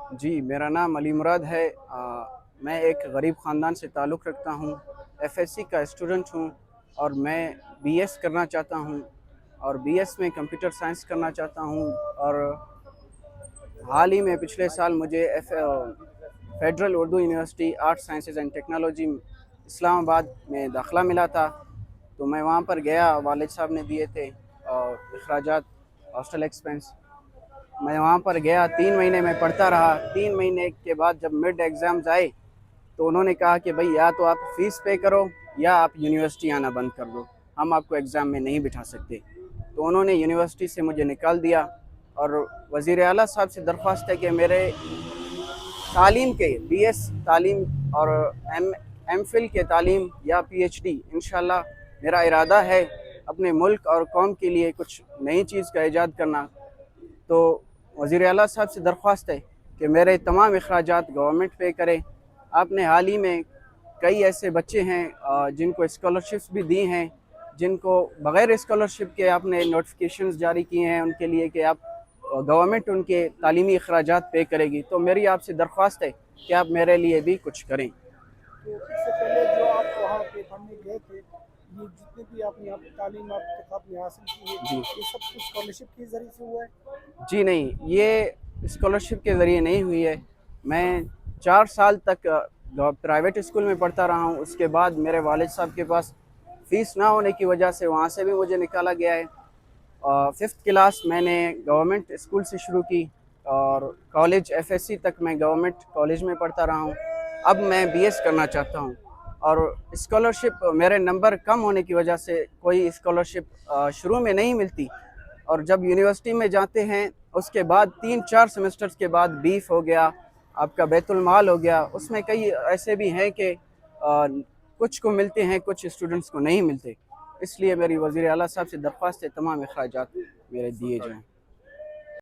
जी, मेरा नाम अली मुराद है। मैं एक गरीब ख़ानदान से ताल्लुक़ रखता हूँ। एफएससी का स्टूडेंट हूँ और मैं बीएस करना चाहता हूँ और बीएस में कंप्यूटर साइंस करना चाहता हूँ। और हाल ही में पिछले साल मुझे federal Urdu university art sciences and technology Islamabad में दाखिला मिला था। तो मैं वहाँ पर गया, वालिद साहब ने दिए थे अखराजात, हॉस्टल एक्सपेंस। मैं वहाँ पर गया, 3 महीने में पढ़ता रहा। 3 महीने के बाद जब मिड एग्ज़ाम्स आए तो उन्होंने कहा कि भाई या तो आप फ़ीस पे करो या आप यूनिवर्सिटी आना बंद कर दो, हम आपको एग्ज़ाम में नहीं बिठा सकते। तो उन्होंने यूनिवर्सिटी से मुझे निकाल दिया और वज़ीर आला साहब से दरख्वास्त है कि मेरे तालीम के बीएस तालीम और एमफिल के तालीम या पीएचडी इंशाल्लाह मेरा इरादा है अपने मुल्क और कौम के लिए कुछ नई चीज़ का ईजाद करना। तो वज़ीर आला साहब से दरख्वास्त है कि मेरे तमाम अखराजात गवर्नमेंट पे करे। आपने हाल ही में कई ऐसे बच्चे हैं जिनको स्कॉलरशिप्स भी दी हैं, जिनको बग़ैर स्कॉलरशिप के आपने नोटिफिकेशंस जारी किए हैं उनके लिए कि आप गवर्नमेंट उनके तालीमी अखराजात पे करेगी। तो मेरी आपसे दरख्वास्त है कि आप मेरे लिए भी कुछ करें। तो इससे पहले जो आप वहाँ पे पढ़ने गए थे, ये जितने भी आपने यहाँ पे तालीम आपने हासिल की है, जी ये सब कुछ स्कॉलरशिप के ज़रिए से हुआ है? जी नहीं, ये स्कॉलरशिप के ज़रिए नहीं हुई है। मैं 4 साल तक प्राइवेट स्कूल में पढ़ता रहा हूँ। उसके बाद मेरे वालिद साहब के पास फ़ीस ना होने की वजह से वहाँ से भी मुझे निकाला गया है। 5th क्लास मैंने गवर्नमेंट स्कूल से शुरू की और कॉलेज एफएससी तक मैं गवर्नमेंट कॉलेज में पढ़ता रहा हूँ। अब मैं बीएस करना चाहता हूँ और स्कॉलरशिप मेरे नंबर कम होने की वजह से कोई स्कॉलरशिप शुरू में नहीं मिलती और जब यूनिवर्सिटी में जाते हैं उसके बाद 3-4 सेमेस्टर्स के बाद बीफ हो गया, आपका बैतुल माल हो गया, उसमें कई ऐसे भी हैं कि कुछ को मिलते हैं, कुछ स्टूडेंट्स को नहीं मिलते। इसलिए मेरी वज़ीर आला साहब से दरख्वास्त है तमाम अखराजात मेरे दिए जाएँ।